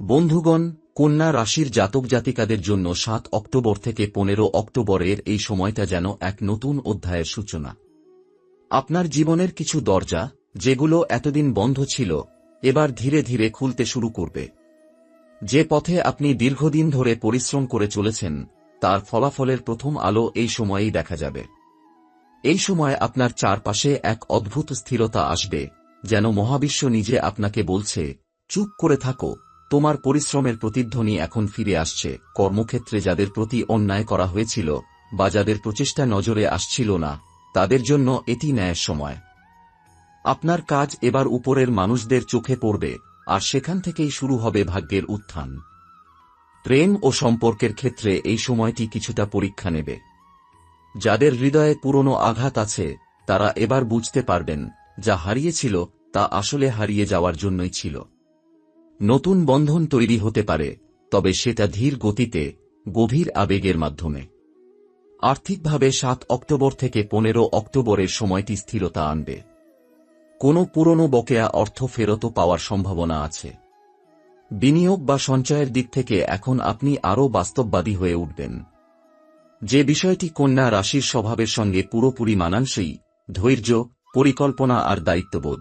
বন্ধুগণ, কন্যা রাশির জাতক জাতিকাদের জন্য ৭ অক্টোবর থেকে ১৫ অক্টোবরের এই সময়টা যেন এক নতুন অধ্যায়ের সূচনা। আপনার জীবনের কিছু দরজা, যেগুলো এতদিন বন্ধ ছিল, এবার ধীরে ধীরে খুলতে শুরু করবে। যে পথে আপনি দীর্ঘদিন ধরে পরিশ্রম করে চলেছেন, তার ফলাফলের প্রথম আলো এই সময়েই দেখা যাবে। এই সময় আপনার চারপাশে এক অদ্ভুত স্থিরতা আসবে, যেন মহাবিশ্ব নিজে আপনাকে বলছে, চুপ করে থাকো, তোমার পরিশ্রমের প্রতিধ্বনি এখন ফিরে আসছে। কর্মক্ষেত্রে যাদের প্রতি অন্যায় করা হয়েছিল বা যাদের প্রচেষ্টা নজরে আসছিল না, তাদের জন্য এটি ন্যায়ের সময়। আপনার কাজ এবার উপরের মানুষদের চোখে পড়বে, আর সেখান থেকেই শুরু হবে ভাগ্যের উত্থান। প্রেম ও সম্পর্কের ক্ষেত্রে এই সময়টি কিছুটা পরীক্ষা নেবে। যাদের হৃদয়ে পুরনো আঘাত আছে, তারা এবার বুঝতে পারবেন, যা হারিয়েছিল তা আসলে হারিয়ে যাওয়ার জন্যই ছিল। নতুন বন্ধন তৈরি হতে পারে, তবে সেটা ধীর গতিতে, গভীর আবেগের মাধ্যমে। আর্থিকভাবে ৭ অক্টোবর থেকে ১৫ অক্টোবরের সময়টি স্থিরতা আনবে। কোনো পুরনো বকেয়া অর্থ ফেরত পাওয়ার সম্ভাবনা আছে। বিনিয়োগ বা সঞ্চয়ের দিক থেকে এখন আপনি আরও বাস্তববাদী হয়ে উঠবেন। যে বিষয়টি কন্যা রাশির স্বভাবের সঙ্গে পুরোপুরি মানানসই, ধৈর্য, পরিকল্পনা আর দায়িত্ববোধ।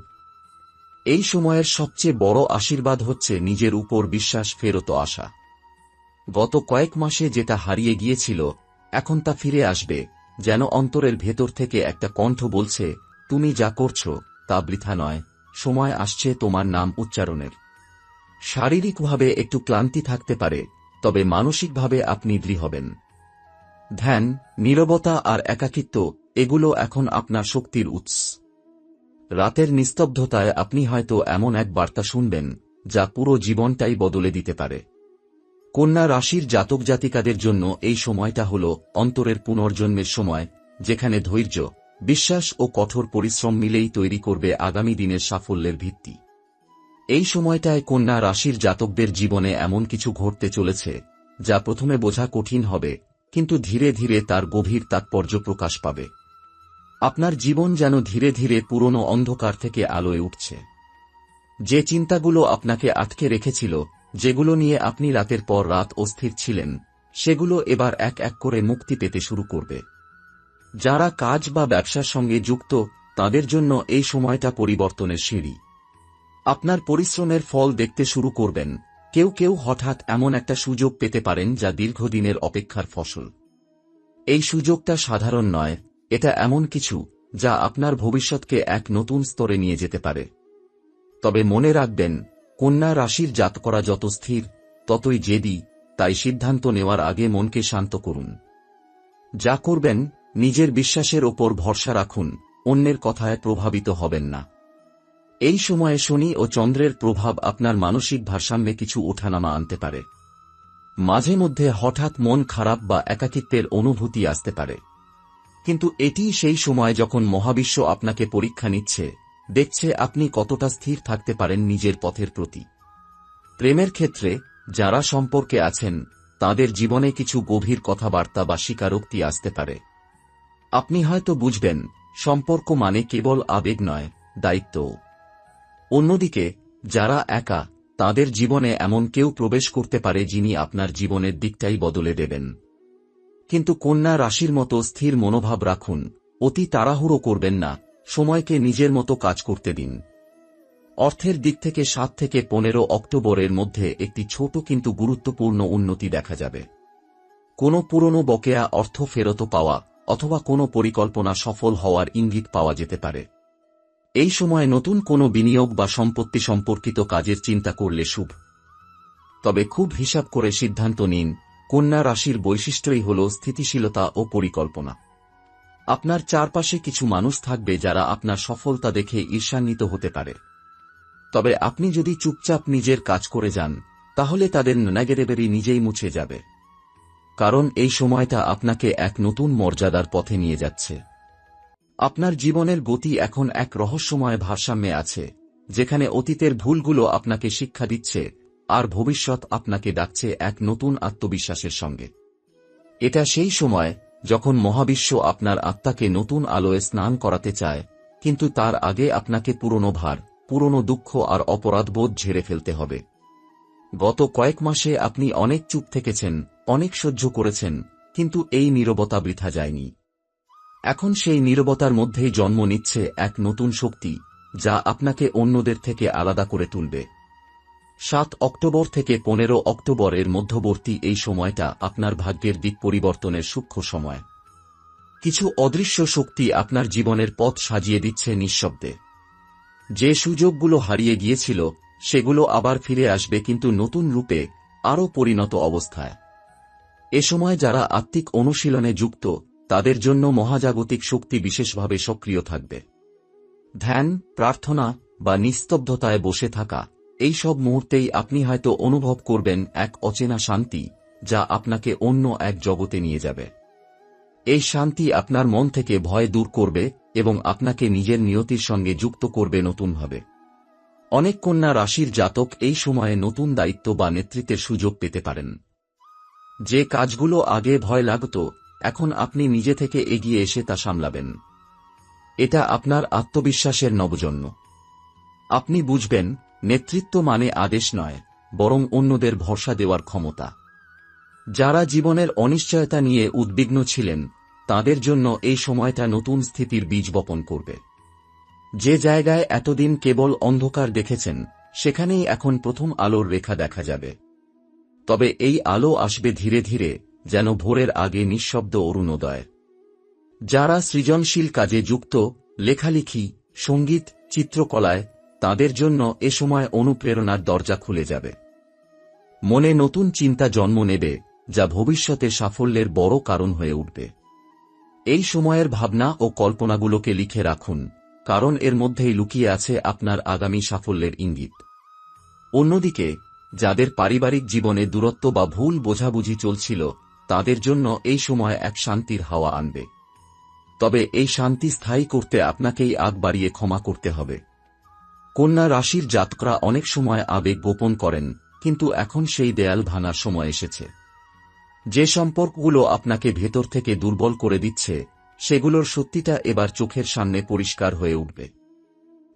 এই সময়ের সবচেয়ে বড় আশীর্বাদ হচ্ছে নিজের উপর বিশ্বাস ফেরত আসা। গত কয়েক মাসে যেটা হারিয়ে গিয়েছিল, এখন তা ফিরে আসবে, যেন অন্তরের ভেতর থেকে একটা কণ্ঠ বলছে, তুমি যা করছো তা বৃথা নয়, সময় আসছে তোমার নাম উচ্চারণের। শারীরিকভাবে একটু ক্লান্তি থাকতে পারে, তবে মানসিকভাবে আপনি দৃঢ় হবেন। ধ্যান, নীরবতা আর একাকিত্ব, এগুলো এখন আপনার শক্তির উৎস। রাতের নিস্তব্ধতায় আপনি হয়তো এমন এক বার্তা শুনবেন, যা পুরো জীবনটাই বদলে দিতে পারে। কন্যা রাশির জাতক জাতিকাদের জন্য এই সময়টা হল অন্তরের পুনর্জন্মের সময়, যেখানে ধৈর্য, বিশ্বাস ও কঠোর পরিশ্রম মিলেই তৈরি করবে আগামী দিনের সাফল্যের ভিত্তি। এই সময়টায় কন্যা রাশির জাতকদের জীবনে এমন কিছু ঘটতে চলেছে, যা প্রথমে বোঝা কঠিন হবে, কিন্তু ধীরে ধীরে তার গভীর তাৎপর্য প্রকাশ পাবে। আপনার জীবন যেন ধীরে ধীরে পুরনো অন্ধকার থেকে আলোয় উঠছে। যে চিন্তাগুলো আপনাকে আটকে রেখেছিল, যেগুলো নিয়ে আপনি রাতের পর রাত অস্থির ছিলেন, সেগুলো এবার এক এক করে মুক্তি পেতে শুরু করবে। যারা কাজ বা ব্যবসার সঙ্গে যুক্ত, তাদের জন্য এই সময়টা পরিবর্তনের সিঁড়ি। আপনার পরিশ্রমের ফল দেখতে শুরু করবেন। কেউ কেউ হঠাৎ এমন একটা সুযোগ পেতে পারেন যা দীর্ঘদিনের অপেক্ষার ফসল। এই সুযোগটা সাধারণ নয়, এটা এমন কিছু যা আপনার ভবিষ্যৎকে এক নতুন স্তরে নিয়ে যেতে পারে। তবে মনে রাখবেন, কন্যা রাশির জাতকরা যত স্থির, ততই জেদি, তাই সিদ্ধান্ত নেওয়ার আগে মনকে শান্ত করুন। যা করবেন, নিজের বিশ্বাসের ওপর ভরসা রাখুন, অন্যের কথায় প্রভাবিত হবেন না। এই সময়ে শনি ও চন্দ্রের প্রভাব আপনার মানসিক ভারসাম্যে কিছু ওঠানামা আনতে পারে। মাঝে মধ্যে হঠাৎ মন খারাপ বা একাকিত্বের অনুভূতি আসতে পারে। কিন্তু এটিই সেই সময় যখন মহাবিশ্ব আপনাকে পরীক্ষা নিচ্ছে, দেখছে আপনি কতটা স্থির থাকতে পারেন নিজের পথের প্রতি। প্রেমের ক্ষেত্রে যারা সম্পর্কে আছেন, তাদের জীবনে কিছু গভীর কথাবার্তা বা স্বীকারোক্তি আসতে পারে। আপনি হয়তো বুঝবেন, সম্পর্ক মানে কেবল আবেগ নয়, দায়িত্বও। অন্যদিকে যারা একা, তাদের জীবনে এমন কেউ প্রবেশ করতে পারে যিনি আপনার জীবনের দিকটাই বদলে দেবেন। কিন্তু কন্যা রাশির মতো স্থির মনোভাব রাখুন, অতি তাড়াহুড়ো করবেন না, সময়কে নিজের মতো কাজ করতে দিন। অর্থের দিক থেকে ৭ থেকে ১৫ অক্টোবরের মধ্যে একটি ছোট কিন্তু গুরুত্বপূর্ণ উন্নতি দেখা যাবে। কোনো পুরনো বকেয়া অর্থ ফেরত পাওয়া অথবা কোনো পরিকল্পনা সফল হওয়ার ইঙ্গিত পাওয়া যেতে পারে। এই সময় নতুন কোনো বিনিয়োগ বা সম্পত্তি সম্পর্কিত কাজের চিন্তা করলে শুভ। তবে খুব হিসাব করে সিদ্ধান্ত নিন। কন্যা রাশির বৈশিষ্ট্যই হল স্থিতিশীলতা ও পরিকল্পনা। আপনার চারপাশে কিছু মানুষ থাকবে যারা আপনার সফলতা দেখে ঈর্ষান্বিত হতে পারে। তবে আপনি যদি চুপচাপ নিজের কাজ করে যান, তাহলে তাদের নেগেটিভিটি নিজেই মুছে যাবে। কারণ এই সময়টা আপনাকে এক নতুন মর্যাদার পথে নিয়ে যাচ্ছে। আপনার জীবনের গতি এখন এক রহস্যময় ভারসাম্যে আছে, যেখানে অতীতের ভুলগুলো আপনাকে শিক্ষা দিচ্ছে, আর ভবিষ্যৎ আপনাকে ডাকছে এক নতুন আত্মবিশ্বাসের সঙ্গে। এটা সেই সময় যখন মহাবিশ্ব আপনার আত্মাকে নতুন আলোয় স্নান করাতে চায়, কিন্তু তার আগে আপনাকে পুরনো ভার, পুরনো দুঃখ আর অপরাধবোধ ঝেড়ে ফেলতে হবে। গত কয়েক মাসে আপনি অনেক চুপ থেকেছেন, অনেক সহ্য করেছেন, কিন্তু এই নীরবতা বৃথা যায়নি। এখন সেই নীরবতার মধ্যেই জন্ম নিচ্ছে এক নতুন শক্তি, যা আপনাকে অন্যদের থেকে আলাদা করে তুলবে। 7 অক্টোবর থেকে 15 অক্টোবরের মধ্যবর্তী এই সময়টা আপনার ভাগ্যের দিক পরিবর্তনের সূক্ষ্ম সময়। কিছু অদৃশ্য শক্তি আপনার জীবনের পথ সাজিয়ে দিচ্ছে নিঃশব্দে। যে সুযোগগুলো হারিয়ে গিয়েছিল সেগুলো আবার ফিরে আসবে, কিন্তু নতুন রূপে, আরও পরিণত অবস্থায়। এ সময় যারা আত্মিক অনুশীলনে যুক্ত তাদের জন্য মহাজাগতিক শক্তি বিশেষভাবে সক্রিয় থাকবে। ধ্যান, প্রার্থনা বা নিস্তব্ধতায় বসে থাকা, এই সব মুহূর্তেই আপনি হয়তো অনুভব করবেন এক অচেনা শান্তি, যা আপনাকে অন্য এক জগতে নিয়ে যাবে। এই শান্তি আপনার মন থেকে ভয় দূর করবে এবং আপনাকে নিজের নিয়তির সঙ্গে যুক্ত করবে নতুনভাবে। অনেক কন্যা রাশির জাতক এই সময়ে নতুন দায়িত্ব বা নেতৃত্বের সুযোগ পেতে পারেন। যে কাজগুলো আগে ভয় লাগত, এখন আপনি নিজে থেকে এগিয়ে এসে তা সামলাবেন। এটা আপনার আত্মবিশ্বাসের নবজন্ম। আপনি বুঝবেন, নেতৃত্ব মানে আদেশ নয়, বরং অন্যদের ভরসা দেওয়ার ক্ষমতা। যারা জীবনের অনিশ্চয়তা নিয়ে উদ্বিগ্ন ছিলেন, তাদের জন্য এই সময়টা নতুন স্থিতির বীজ বপন করবে। যে জায়গায় এতদিন কেবল অন্ধকার দেখেছেন, সেখানেই এখন প্রথম আলোর রেখা দেখা যাবে। তবে এই আলো আসবে ধীরে ধীরে, যেন ভোরের আগে নিঃশব্দ অরুণোদয়। যারা সৃজনশীল কাজে যুক্ত, লেখালেখি, সঙ্গীত, চিত্রকলায়, তাদের জন্য এ সময় অনুপ্রেরণার দরজা খুলে যাবে। মনে নতুন চিন্তা জন্ম নেবে, যা ভবিষ্যতে সাফল্যের বড় কারণ হয়ে উঠবে। এই সময়ের ভাবনা ও কল্পনাগুলোকে লিখে রাখুন, কারণ এর মধ্যেই লুকিয়ে আছে আপনার আগামী সাফল্যের ইঙ্গিত। অন্যদিকে, যাদের পারিবারিক জীবনে দূরত্ব বা ভুল বোঝাবুঝি চলছিল, তাদের জন্য এই সময় এক শান্তির হাওয়া আনবে। তবে এই শান্তি স্থায়ী করতে আপনাকেই আগ বাড়িয়ে ক্ষমা করতে হবে। কন্যা রাশির জাতকরা অনেক সময় আবেগ গোপন করেন, কিন্তু এখন সেই দেয়াল ভাঙার সময় এসেছে। যে সম্পর্কগুলো আপনাকে ভেতর থেকে দুর্বল করে দিচ্ছে, সেগুলোর সত্যিটা এবার চোখের সামনে পরিষ্কার হয়ে উঠবে।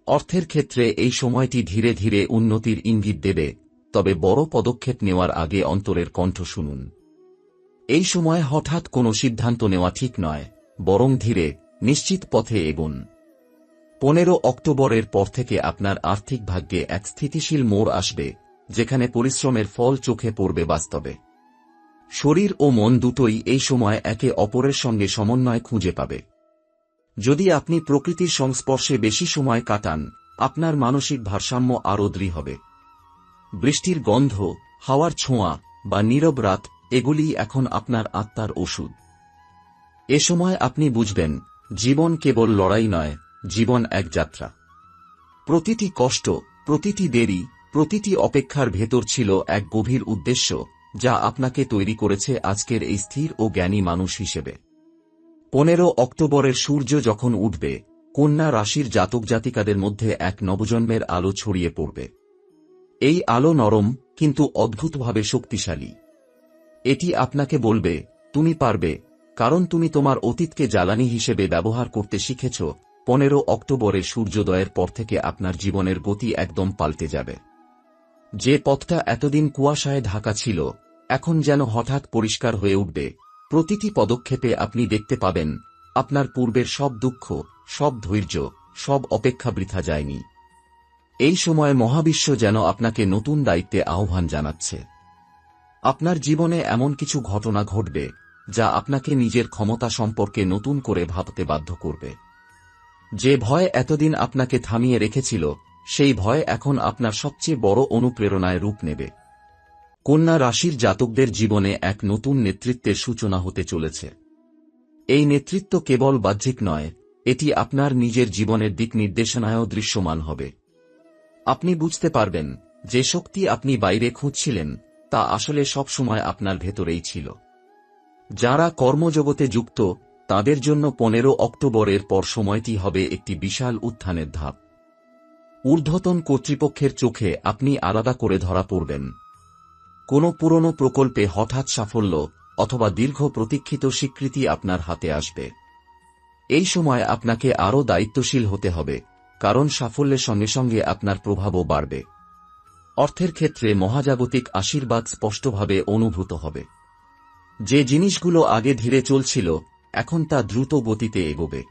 অর্থের ক্ষেত্রে এই সময়টি ধীরে ধীরে উন্নতির ইঙ্গিত দেবে, তবে বড় পদক্ষেপ নেওয়ার আগে অন্তরের কণ্ঠ শুনুন। এই সময় হঠাৎ কোনো সিদ্ধান্ত নেওয়া ঠিক নয়, বরং ধীরে, নিশ্চিত পথে এগোন। 15 অক্টোবরের পর থেকে আপনার আর্থিক ভাগ্যে এক স্থিতিশীল মোড় আসবে, যেখানে পরিশ্রমের ফল চোখে পড়বে বাস্তবে। শরীর ও মন দুটোই এই সময় একে অপরের সঙ্গে সমন্বয় খুঁজে পাবে। যদি আপনি প্রকৃতির সংস্পর্শে বেশি সময় কাটান, আপনার মানসিক ভারসাম্য আরও দৃঢ় হবে। বৃষ্টির গন্ধ, হাওয়ার ছোঁয়া বা নীরব রাত, এগুলি এখন আপনার আত্মার ওষুধ। এ সময় আপনি বুঝবেন, জীবন কেবল লড়াই নয়, জীবন এক যাত্রা। প্রতিটি কষ্ট, প্রতিটি দেরি, প্রতিটি অপেক্ষার ভেতর ছিল এক গভীর উদ্দেশ্য, যা আপনাকে তৈরি করেছে আজকের এই স্থির ও জ্ঞানী মানুষ হিসেবে। 15 অক্টোবরের সূর্য যখন উঠবে, কন্যা রাশির জাতক জাতিকাদের মধ্যে এক নবজন্মের আলো ছড়িয়ে পড়বে। এই আলো নরম, কিন্তু অদ্ভুতভাবে শক্তিশালী। এটি আপনাকে বলবে, তুমি পারবে, কারণ তুমি তোমার অতীতকে জ্বালানি হিসেবে ব্যবহার করতে শিখেছ। 15 অক্টোবরের সূর্যোদয়ের পর থেকে আপনার জীবনের গতি একদম পাল্টে যাবে। যে পথটা এতদিন কুয়াশায় ঢাকা ছিল, এখন যেন হঠাৎ পরিষ্কার হয়ে উঠবে। প্রতিটি পদক্ষেপে আপনি দেখতে পাবেন, আপনার পূর্বের সব দুঃখ, সব ধৈর্য, সব অপেক্ষা বৃথা যায়নি। এই সময় মহাবিশ্ব যেন আপনাকে নতুন দায়িত্বে আহ্বান জানাচ্ছে। আপনার জীবনে এমন কিছু ঘটনা ঘটবে, যা আপনাকে নিজের ক্ষমতা সম্পর্কে নতুন করে ভাবতে বাধ্য করবে। যে ভয় এতদিন আপনাকে থামিয়ে রেখেছিল, সেই ভয় এখন আপনার সবচেয়ে বড় অনুপ্রেরণায় রূপ নেবে। কন্যা রাশির জাতকদের জীবনে এক নতুন নেতৃত্বের সূচনা হতে চলেছে। এই নেতৃত্ব কেবল বাহ্যিক নয়, এটি আপনার নিজের জীবনের দিক নির্দেশনায়ও দৃশ্যমান হবে। আপনি বুঝতে পারবেন, যে শক্তি আপনি বাইরে খুঁজছিলেন, তা আসলে সবসময় আপনার ভেতরেই ছিল। যারা কর্মজগতে যুক্ত, তাদের জন্য 15 অক্টোবরের পর সময়টি হবে একটি বিশাল উত্থানের ধাপ। ঊর্ধ্বতন কর্তৃপক্ষের চোখে আপনি আলাদা করে ধরা পড়বেন। কোনো পুরনো প্রকল্পে হঠাৎ সাফল্য অথবা দীর্ঘ প্রতীক্ষিত স্বীকৃতি আপনার হাতে আসবে। এই সময় আপনাকে আরও দায়িত্বশীল হতে হবে, কারণ সাফল্যের সঙ্গে সঙ্গে আপনার প্রভাবও বাড়বে। অর্থের ক্ষেত্রে মহাজাগতিক আশীর্বাদ স্পষ্টভাবে অনুভূত হবে। যে জিনিসগুলো আগে ধীরে চলছিল, এখন তা দ্রুত গতিতে এগোবে।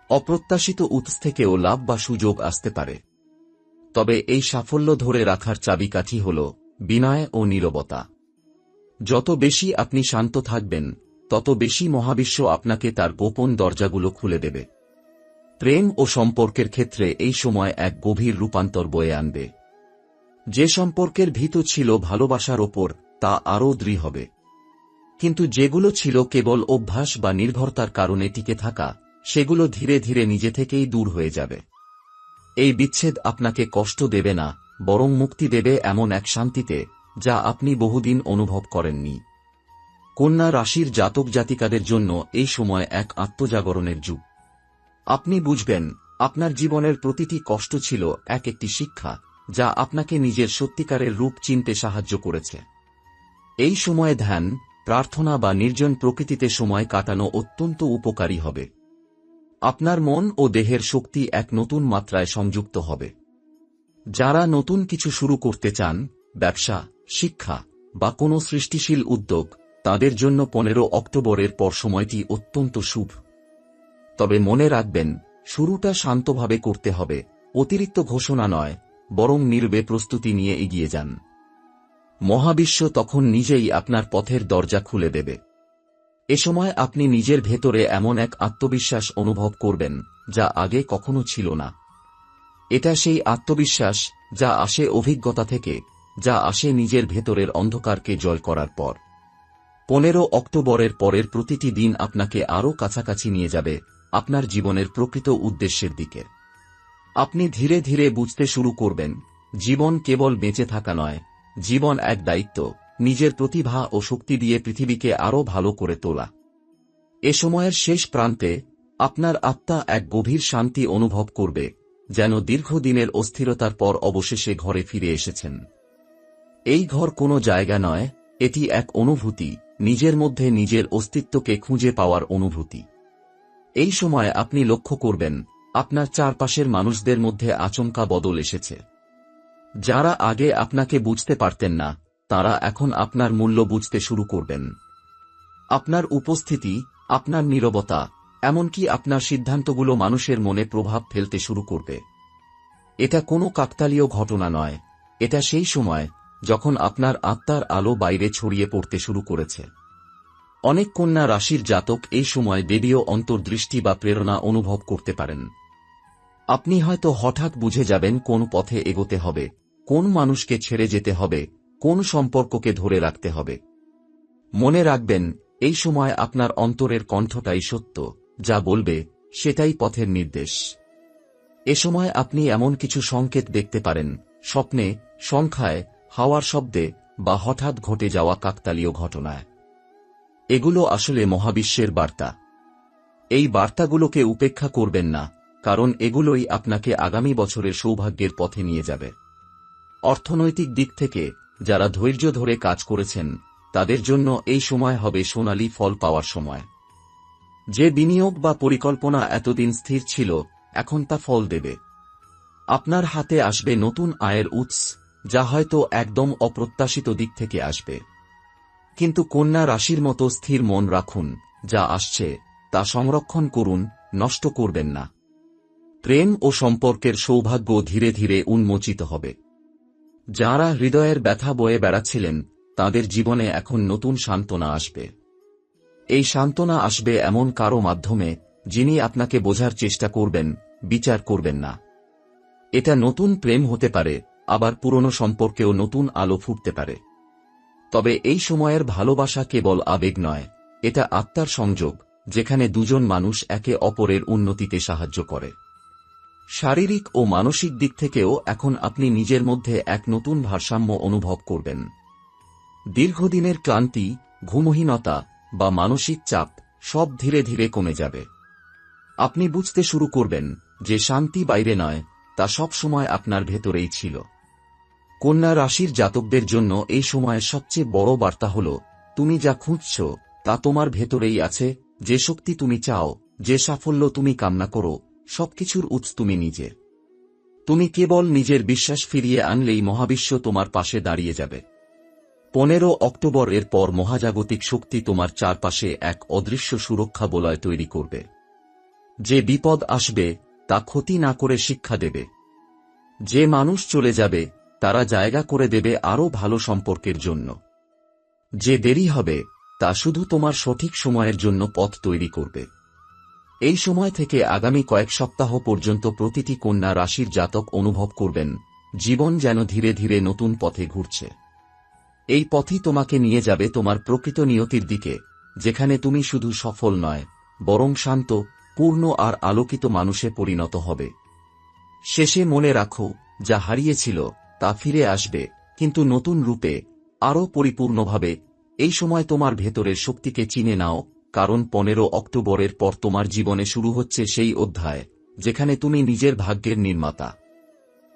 অপ্রত্যাশিত উৎস থেকেও লাভ বা সুযোগ আসতে পারে। তবে এই সাফল্য ধরে রাখার চাবিকাঠি হল বিনয় ও নীরবতা। যত বেশি আপনি শান্ত থাকবেন, তত বেশি মহাবিশ্ব আপনাকে তার গোপন দরজাগুলো খুলে দেবে। প্রেম ও সম্পর্কের ক্ষেত্রে এই সময় এক গভীর রূপান্তর বয়ে আনবে। যে সম্পর্কের ভিত ছিল ভালোবাসার ওপর, তা আরও দৃঢ় হবে। কিন্তু যেগুলো ছিল কেবল অভ্যাস বা নির্ভরতার কারণে টিকে থাকা, সেগুলো ধীরে ধীরে নিজে থেকেই দূর হয়ে যাবে। এই বিচ্ছেদ আপনাকে কষ্ট দেবে না, বরং মুক্তি দেবে এমন এক শান্তিতে, যা আপনি বহুদিন অনুভব করেননি। কন্যা রাশির জাতক জাতিকাদের জন্য এই সময় এক আত্মজাগরণের যুগ। আপনি বুঝবেন, আপনার জীবনের প্রতিটি কষ্ট ছিল একটি শিক্ষা, যা আপনাকে নিজের সত্যিকারের রূপ চিনতে সাহায্য করেছে। এই সময়ে ধ্যান, প্রার্থনা বা নির্জন প্রকৃতিতে সময় কাটানো অত্যন্ত উপকারী হবে। আপনার মন ও দেহের শক্তি এক নতুন মাত্রায় সংযুক্ত হবে। যারা নতুন কিছু শুরু করতে চান, ব্যবসা, শিক্ষা বা কোনো সৃষ্টিশীল উদ্যোগ, তাদের জন্য 15 অক্টোবরের পর সময়টি অত্যন্ত শুভ। তবে মনে রাখবেন, শুরুটা শান্তভাবে করতে হবে, অতিরিক্ত ঘোষণা নয়, বরং নীরবে প্রস্তুতি নিয়ে এগিয়ে যান। মহাবিশ্ব তখন নিজেই আপনার পথের দরজা খুলে দেবে। এ সময় আপনি নিজের ভেতরে এমন এক আত্মবিশ্বাস অনুভব করবেন, যা আগে কখনো ছিল না। এটা সেই আত্মবিশ্বাস যা আসে অভিজ্ঞতা থেকে, যা আসে নিজের ভেতরের অন্ধকারকে জয় করার পর। 15 অক্টোবরের পরের প্রতিটি দিন আপনাকে আরও কাছাকাছি নিয়ে যাবে আপনার জীবনের প্রকৃত উদ্দেশ্যের দিকে। আপনি ধীরে ধীরে বুঝতে শুরু করবেন, জীবন কেবল বেঁচে থাকা নয়, জীবন এক দায়িত্ব, নিজের প্রতিভা ও শক্তি দিয়ে পৃথিবীকে আরও ভালো করে তোলা। এ সময়ের শেষ প্রান্তে আপনার আত্মা এক গভীর শান্তি অনুভব করবে, যেন দীর্ঘদিনের অস্থিরতার পর অবশেষে ঘরে ফিরে এসেছেন। এই ঘর কোনো জায়গা নয়, এটি এক অনুভূতি, নিজের মধ্যে নিজের অস্তিত্বকে খুঁজে পাওয়ার অনুভূতি। এই সময় আপনি লক্ষ্য করবেন, আপনার চারপাশের মানুষদের মধ্যে আচমকা বদল এসেছে। যারা আগে আপনাকে বুঝতে পারতেন না, তারা এখন আপনার মূল্য বুঝতে শুরু করবেন। আপনার উপস্থিতি, আপনার নীরবতা, এমনকি আপনার সিদ্ধান্তগুলো মানুষের মনে প্রভাব ফেলতে শুরু করবে। এটা কোনো কাকতালীয় ঘটনা নয়, এটা সেই সময় যখন আপনার আত্মার আলো বাইরে ছড়িয়ে পড়তে শুরু করেছে। অনেক কন্যা রাশির জাতক এই সময় দেবীয় অন্তর্দৃষ্টি বা প্রেরণা অনুভব করতে পারেন। আপনি হয়তো হঠাৎ বুঝে যাবেন কোন পথে এগোতে হবে, কোন মানুষকে ছেড়ে যেতে হবে, কোন সম্পর্ককে ধরে রাখতে হবে। মনে রাখবেন, এই সময় আপনার অন্তরের কণ্ঠটাই সত্য, যা বলবে সেটাই পথের নির্দেশ। এ সময় আপনি এমন কিছু সংকেত দেখতে পারেন, স্বপ্নে, সংখ্যায়, হাওয়ার শব্দে বা হঠাৎ ঘটে যাওয়া কাকতালীয় ঘটনায়। এগুলো আসলে মহাবিশ্বের বার্তা। এই বার্তাগুলোকে উপেক্ষা করবেন না, কারণ এগুলোই আপনাকে আগামী বছরের সৌভাগ্যের পথে নিয়ে যাবে। অর্থনৈতিক দিক থেকে যারা ধৈর্য ধরে কাজ করেছেন, তাদের জন্য এই সময় হবে সোনালী ফল পাওয়ার সময়। যে বিনিয়োগ বা পরিকল্পনা এতদিন স্থির ছিল, এখন তা ফল দেবে। আপনার হাতে আসবে নতুন আয়ের উৎস, যা হয়তো একদম অপ্রত্যাশিত দিক থেকে আসবে। কিন্তু কন্যা রাশির মতো স্থির মন রাখুন, যা আসছে তা সংরক্ষণ করুন, নষ্ট করবেন না। প্রেম ও সম্পর্কের সৌভাগ্য ধীরে ধীরে উন্মোচিত হবে। যাঁরা হৃদয়ের ব্যথা বয়ে বেড়াচ্ছিলেন, তাদের জীবনে এখন নতুন সান্ত্বনা আসবে। এই সান্ত্বনা আসবে এমন কারো মাধ্যমে, যিনি আপনাকে বোঝার চেষ্টা করবেন, বিচার করবেন না। এটা নতুন প্রেম হতে পারে, আবার পুরনো সম্পর্কেও নতুন আলো ফুটতে পারে। তবে এই সময়ের ভালোবাসা কেবল আবেগ নয়, এটা আত্মার সংযোগ, যেখানে দুজন মানুষ একে অপরের উন্নতিতে সাহায্য করে। শারীরিক ও মানসিক দিক থেকেও এখন আপনি নিজের মধ্যে এক নতুন ভারসাম্য অনুভব করবেন। দীর্ঘদিনের ক্লান্তি, ঘুমহীনতা বা মানসিক চাপ সব ধীরে ধীরে কমে যাবে। আপনি বুঝতে শুরু করবেন যে শান্তি বাইরে নয়, তা সব সময় আপনার ভেতরেই ছিল। কন্যা রাশির জাতকদের জন্য এই সময়ের সবচেয়ে বড় বার্তা হল, তুমি যা খুঁজছ তা তোমার ভেতরেই আছে। যে শক্তি তুমি চাও, যে সাফল্য তুমি কামনা করো, সবকিছুর উৎস তুমি নিজে। তুমি কেবল নিজের বিশ্বাস ফিরিয়ে আনলেই মহাবিশ্ব তোমার পাশে দাঁড়িয়ে যাবে। 15 অক্টোবর এর পর মহাজাগতিক শক্তি তোমার চারপাশে এক অদৃশ্য সুরক্ষা বলয় তৈরি করবে। যে বিপদ আসবে তা ক্ষতি না করে শিক্ষা দেবে। যে মানুষ চলে যাবে তারা জায়গা করে দেবে আরও ভালো সম্পর্কের জন্য। যে দেরি হবে তা শুধু তোমার সঠিক সময়ের জন্য পথ তৈরি করবে। এই সময় থেকে আগামী কয়েক সপ্তাহ পর্যন্ত প্রতিটি কন্যা রাশির জাতক অনুভব করবেন জীবন যেন ধীরে ধীরে নতুন পথে ঘুরছে। এই পথই তোমাকে নিয়ে যাবে তোমার প্রকৃত নিয়তির দিকে, যেখানে তুমি শুধু সফল নয় বরং শান্ত, পূর্ণ আর আলোকিত মানুষে পরিণত হবে। শেষে মনে রাখো, যা হারিয়েছিল তা ফিরে আসবে, কিন্তু নতুন রূপে, আরও পরিপূর্ণভাবে। এই সময় তোমার ভেতরের শক্তিকে চিনে নাও, কারণ 15 অক্টোবরের পর তোমার জীবনে শুরু হচ্ছে সেই অধ্যায় যেখানে তুমি নিজের ভাগ্যের নির্মাতা।